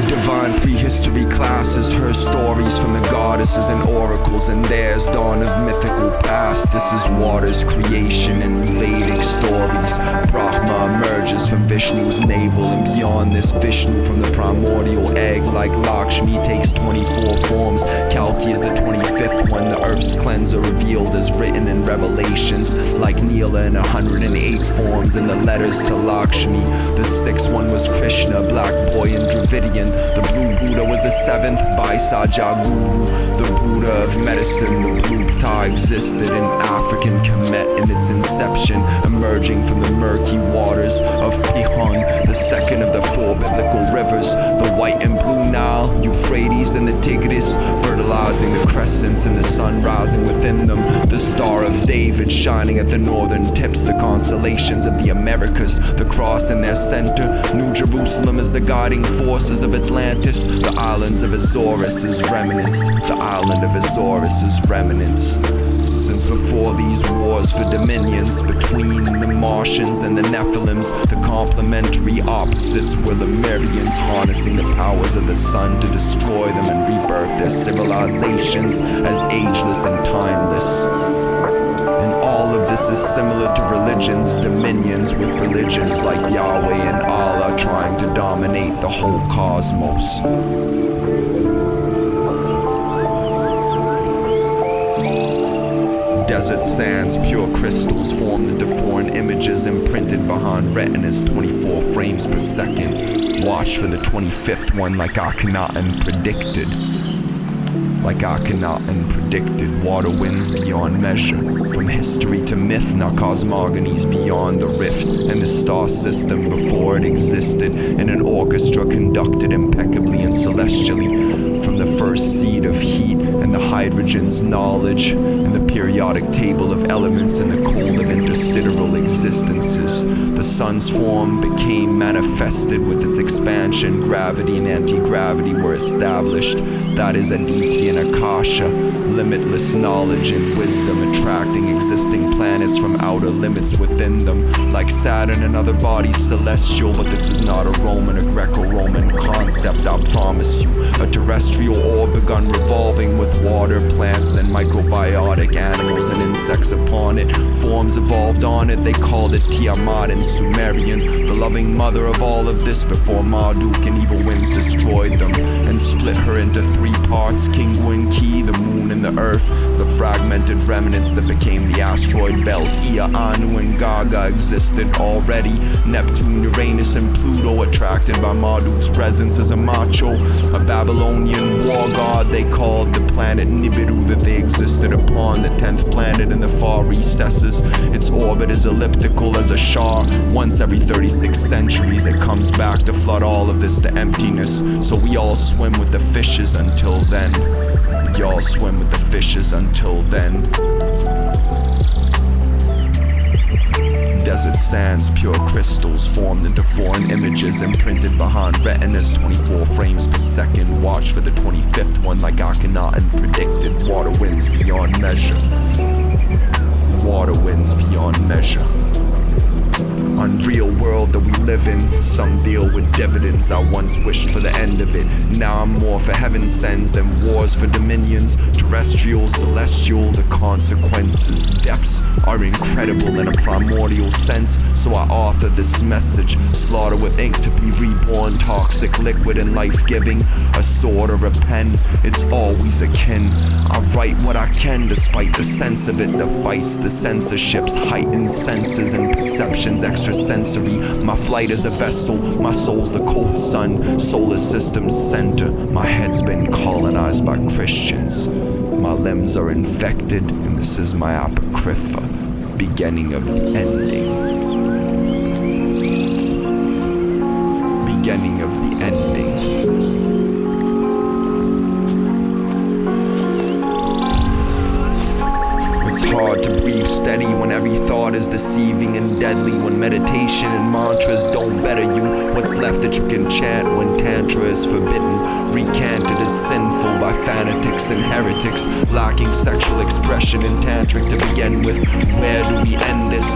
Divine prehistory classes, her stories from the goddesses and oracles, and theirs dawn of mythical past. This is water's creation and Vedic stories. Brahma emerges from Vishnu's navel, and beyond this Vishnu from the primordial egg. Like Lakshmi takes 24 forms, Kalki is the 25th one. The earth's cleanser revealed as written in Revelations. Like Neela in 108 forms, and the letters to Lakshmi. The 6th one was Krishna, Black Boy and Dravidian. The blue Buddha was the 7th by Sajaguru, the Buddha of medicine. The blue Ptah existed in African Kemet in its inception, emerging from the murky waters of Pihon, the 2nd of the 4 biblical rivers. The white and blue Nile, Euphrates and the Tigris, fertilizing the crescents and the sun rising within them. The Star of David shining at the northern tips, the constellations of the Americas, the cross in their center. New Jerusalem is the guiding forces of Atlantis, the islands of Azores' remnants, the island of Azores' remnants. Since before these wars for dominions between the Martians and the Nephilims, the complementary opposites were Lemurians, harnessing the powers of the sun to destroy them and rebirth their civilizations as ageless and timeless. And all of this is similar to religions, dominions, with religions like Yahweh and Allah trying to dominate the whole cosmos. Desert sands, pure crystals form the deformed images imprinted behind retinas, 24 frames per second. Watch for the 25th one like Akhenaten predicted. Like Akhenaten predicted, water winds beyond measure. From history to myth, now cosmogonies beyond the rift, and the star system before it existed, in an orchestra conducted impeccably and celestially. From the first seed of heat and the hydrogen's knowledge, and the periodic table of elements and the cold of intersideral existences, the sun's form became manifested with its expansion. Gravity and anti-gravity were established. That is Aditya and Akasha, limitless knowledge and wisdom attracting existing planets from outer limits within them. Like Saturn and other bodies celestial, but this is not a Roman or Greco-Roman concept, I promise you. A terrestrial orb begun revolving with water, plants, then microbiotic animals and insects upon it. Forms evolved on it, they called it Tiamat in Sumerian, the loving mother of all of this before Marduk and evil winds destroyed them and split her into 3 parts, Kingu and Ki, the moon and the earth, the fragmented remnants that became the asteroid belt. Ea, Anu and Gaga existed already. Neptune, Uranus and Pluto attracted by Marduk's presence as a macho, a Babylonian war god they called the planet Nibiru that they existed upon, the 10th planet in the far recesses. Its orbit is elliptical as a Shah. Once every 36 centuries it comes back to flood all of this to emptiness. So we all swim with the fishes until then. Y'all swim with the fishes until then. Desert sands, pure crystals formed into foreign images imprinted behind retinas, 24 frames per second. Watch for the 25th one like Akhenaten predicted. Water winds beyond measure. Water winds beyond measure. Unreal world that we live in. Some deal with dividends. I once wished for the end of it. Now I'm more for heaven sends than wars for dominions. Terrestrial, celestial, the consequences. Depths are incredible in a primordial sense. So I author this message. Slaughter with ink to be reborn. Toxic liquid and life-giving. A sword or a pen, it's always akin. I write what I can despite the sense of it. The fights, the censorships, heightened senses and perceptions extrasensory. My flight is a vessel, my soul's the cold sun. Solar system center, my head's been colonized by Christians. My limbs are infected, and this is my apocrypha, beginning of the ending. Beginning of the ending. It's hard to breathe steady when every thought is deceiving and deadly. When meditation and mantras don't better you, what's left that you can chant when tantra is forbidden? Recanted is sinful by fanatics and heretics, lacking sexual expression and tantric to begin with. Where do we end this?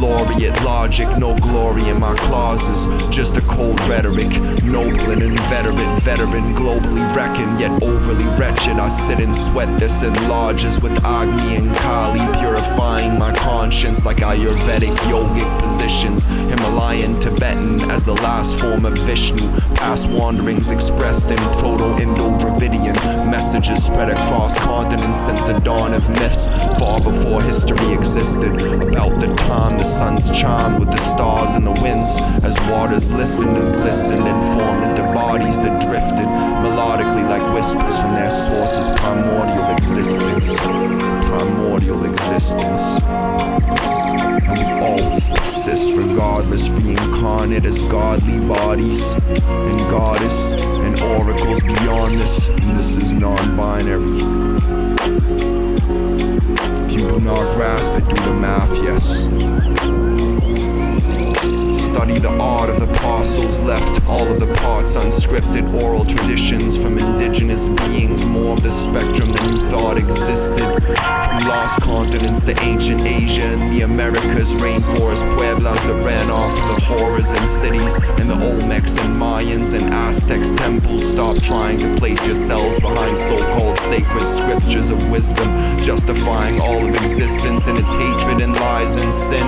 Laureate logic, no glory in my clauses, just a cold rhetoric, noble and inveterate veteran, globally reckoned yet overly wretched. I sit and sweat this in lodges with Agni and Kali, purifying my conscience like Ayurvedic yogic positions, Himalayan Tibetan as the last form of Vishnu, past wanderings expressed in Proto-Indo-Dravidian messages spread across continents since the dawn of myths, far before history existed, about the time the suns chimed with the stars and the winds, as waters listened and glistened and formed into bodies that drifted melodically like whispers from their source's primordial existence. Primordial existence. And we always persist regardless, reincarnate as godly bodies and goddess and oracles beyond this. And this is non-binary. If you do not grasp it, do the math, yes. Study the art of the apostles, left all of the parts unscripted, oral traditions from indigenous beings, more of the spectrum than you thought existed. From lost continents to ancient Asia and the Americas, rainforest pueblas that ran off from the horrors and cities, and the Olmecs and Mayans and Aztecs temples. Stop trying to place yourselves behind so-called sacred scriptures of wisdom, justifying all of existence and its hatred and lies and sin,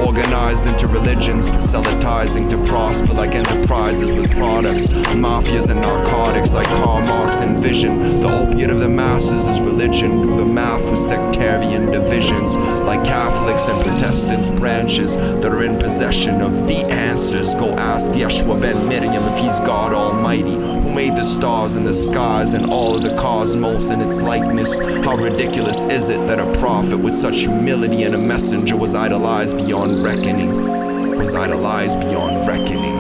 organized into religions, proselytizing to prosper like enterprises with products, mafias and narcotics like Karl Marx envisioned. The opiate of the masses is religion. Do the math with sectarian divisions like Catholics and Protestants, branches that are in possession of the answers. Go ask Yeshua ben Miriam if he's God Almighty, who made the stars and the skies and all of the cosmos in its likeness. How ridiculous is it that a prophet with such humility and a messenger was idolized beyond reckoning? Was idolized beyond reckoning.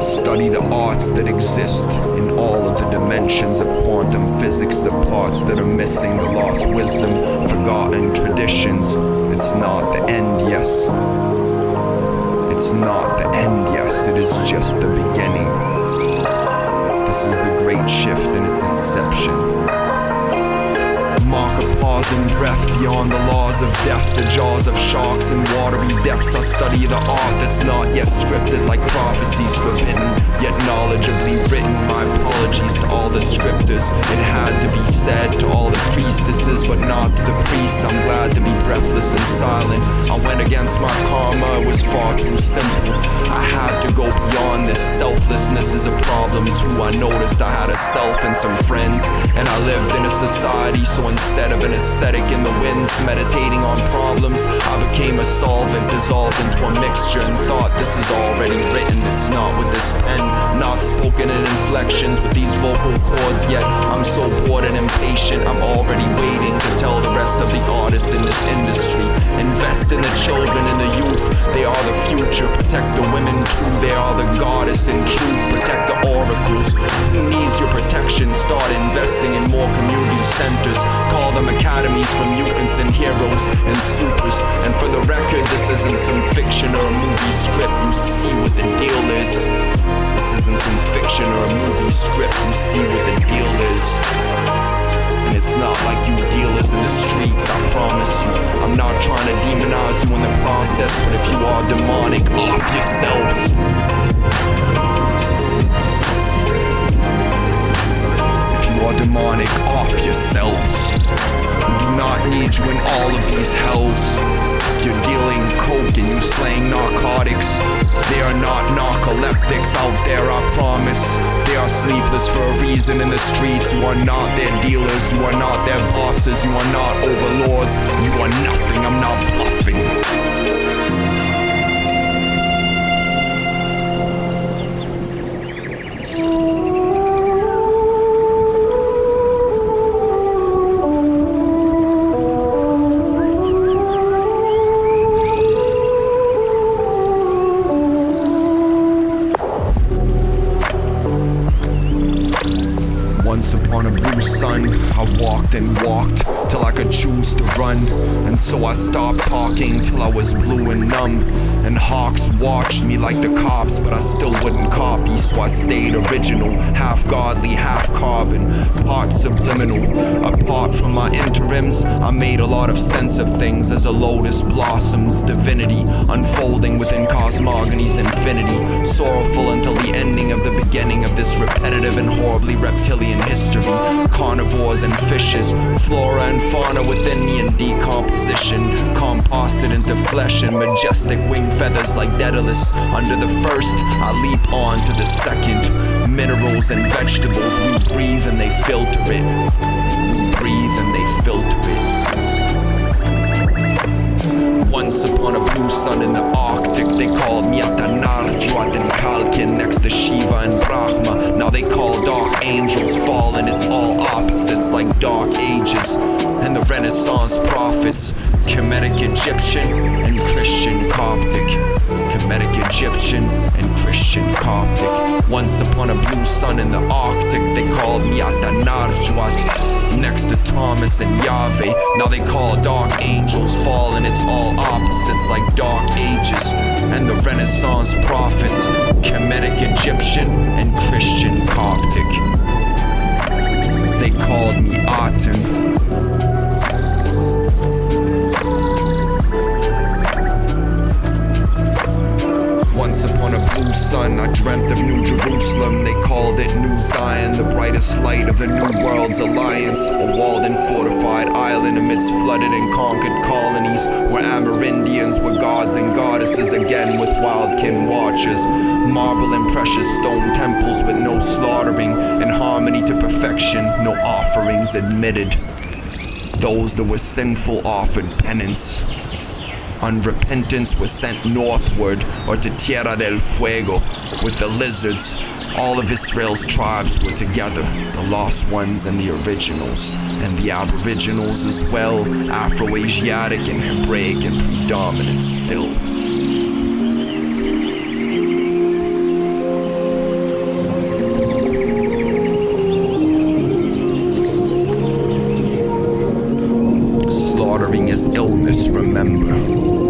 Study the arts that exist in all of the dimensions of quantum physics, the parts that are missing, the lost wisdom, forgotten traditions. It's not the end, yes. It's not the end, yes. It is just the beginning. This is the great shift in its inception. Mark a pause and breath beyond the laws of death, the jaws of sharks and watery depths. I study the art that's not yet scripted, like prophecies forbidden, yet knowledgeably written. My apologies to all the scripters. It had to be said to all the priestesses, but not to the priests. I'm glad to be breathless and silent. I went against my karma, it was far too simple. I had to go beyond this. Selflessness is a problem too. I noticed I had a self and some friends, and I lived in a society, so instead of an ascetic in the winds, meditating on problems, I became a solvent, dissolved into a mixture, and thought this is already written. It's not with this pen, not spoken in inflections with these vocal cords, yet I'm so bored and impatient. I'm already waiting to tell the rest of the artists in this industry. Invest in the children and the youth, they are the future. Protect the women too, they are the goddess in truth. Protect the oracles, who needs your protection? Start investing in more community centers. Call them academies for mutants and heroes and supers. And for the record, this isn't some fiction or a movie script. You see what the deal is. This isn't some fiction or a movie script. You see what the deal is. And it's not like you dealers in the streets, I promise you. I'm not trying to demonize you in the process, but if you are demonic, off yourselves. If you are demonic, off yourselves. We do not need you in all of these hells. If you're dealing coke and you slaying narcotics, they are not narcoleptics out there, I promise. They are sleepless for a reason in the streets. You are not their dealers, you are not their bosses, you are not overlords. You are nothing, I'm not bluffing. Once upon a blue sun. I walked and walked till I could choose to run, and so I stopped talking till I was blue and numb. And hawks watched me like the cops, but I still wouldn't copy, so I stayed original, half godly, half carbon, part subliminal. Apart from my interims, I made a lot of sense of things as a lotus blossoms divinity, unfolding within cosmogony's infinity, sorrowful until the ending of the beginning of this repetitive and horribly reptilian history. Carnivores and fishes, flora and fauna within me in decomposition, composted into flesh and majestic wing feathers like Daedalus. Under the first, I leap on to the second. Minerals and vegetables, we breathe and they filter it. We breathe and they filter it. Once upon a blue sun in the Arctic, they called me Atanarjuat and Kalkin next to Shiva and Brahma. Now they call dark angels fallen, it's all opposites like dark ages. And the Renaissance prophets, Kemetic Egyptian and Christian Coptic. Kemetic Egyptian and Christian Coptic. Once upon a blue sun in the Arctic, they called me Atanarjuat next to Thomas and Yahweh. Now they call dark angels fallen, it's all opposites like dark ages. And the Renaissance prophets, Kemetic Egyptian and Christian Coptic. They called me Aten. Once upon a blue sun, I dreamt of New Jerusalem. They called it New Zion, the brightest light of the New World's alliance. A walled and fortified island amidst flooded and conquered colonies, where Amerindians were gods and goddesses again with wild kin watchers. Marble and precious stone temples with no slaughtering, in harmony to perfection, no offerings admitted. Those that were sinful offered penance. Unrepentance was sent northward, or to Tierra del Fuego, with the lizards. All of Israel's tribes were together, the lost ones and the originals, and the aboriginals as well, Afro-Asiatic and Hebraic and predominant still. Slaughtering is illness, remember.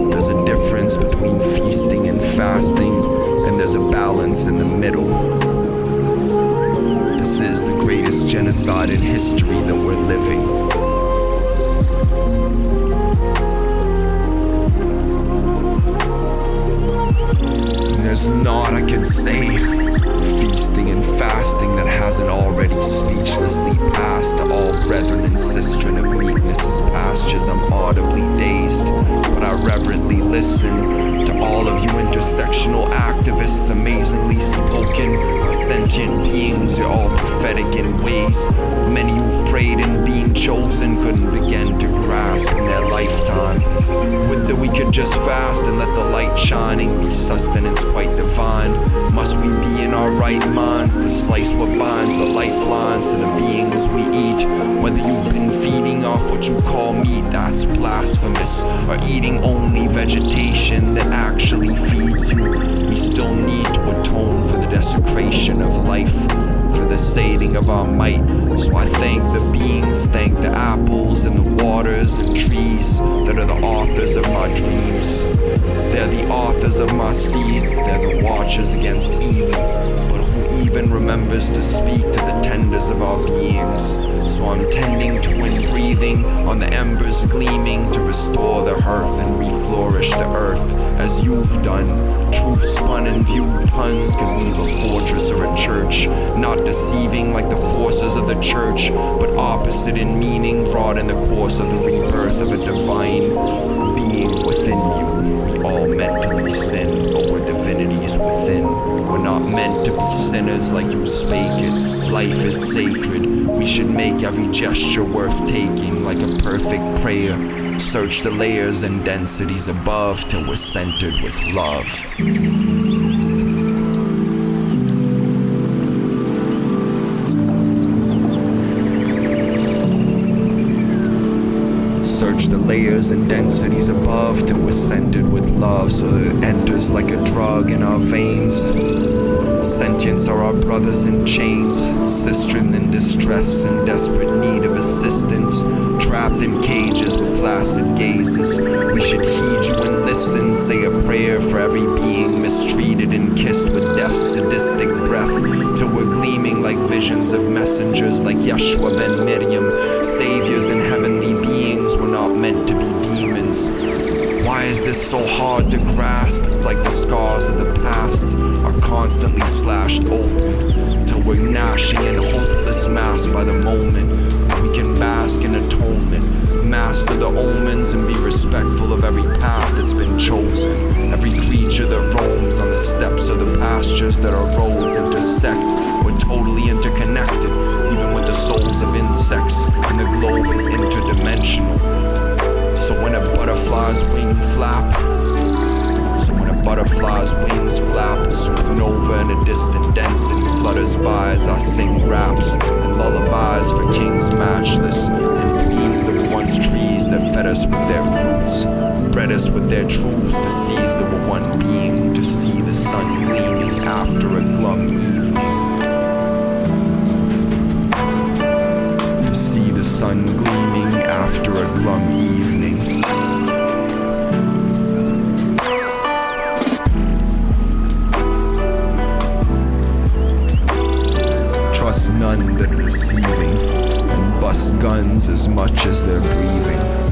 There's a difference between feasting and fasting, and there's a balance in the middle. This is the greatest genocide in history that we're living. And there's naught I can say, feasting and fasting, that hasn't already speechlessly passed to all brethren and sistren of meekness' pastures. I'm audibly dazed, but I reverently listen to all of you intersectional activists, amazingly spoken by sentient beings. You're all prophetic in ways many who've prayed in being chosen couldn't begin to grasp in their lifetime. Would that we could just fast and let the light shining be sustenance quite divine. Must we be in our right minds to slice what binds the lifelines to the beings we eat? Whether you've been feeding off what you call meat, that's blasphemous, or eating only vegetation that actually feeds you, we still need to atone for the desecration of life, for the sating of our might. So I thank the beings, thank the apples and the waters and trees that are the authors of my dreams. They're the authors of my seeds, they're the watchers against evil, but who even remembers to speak to the tenders of our beings? So I'm tending to and breathing on the embers gleaming to restore the hearth and reflourish the earth as you've done. Truth spun and viewed puns can leave a fortress or a church, not deceiving like the forces of the church, but opposite in meaning, wrought in the course of the rebirth of a divine being within you. We all mentally sin, but we're divinities within. We're not meant to be sinners like you spake it. Life is sacred. We should make every gesture worth taking like a perfect prayer. Search the layers and densities above till we're centered with love. Search the layers and densities above till we're centered with love, so that it enters like a drug in our veins. Sentients are our brothers in chains, sistren in distress, in desperate need of assistance, trapped in cages with flaccid gazes. We should heed you and listen, say a prayer for every being mistreated and kissed with death's sadistic breath, till we're gleaming like visions of messengers like Yeshua ben Miriam, saviors and heavenly beings. We're not meant to be demons. Why is this so hard to grasp? It's like the scars of the past are constantly slashed open, till we're gnashing in hopeless mass by the moment. We can bask in atonement, master the omens, and be respectful of every path that's been chosen. Every creature that roams on the steps of the pastures that our roads intersect. We're totally interconnected, even with the souls of insects, and the globe is interdimensional. So when a butterfly's wings flap, a supernova in a distant density flutters by as I sing raps and lullabies for kings matchless, and queens that were once trees that fed us with their fruits, bred us with their truths, to seize that were one being, to see the sun gleaming after a glum evening. To see the sun gleaming after a glum evening. Trust none that are deceiving, and bust guns as much as they're breathing.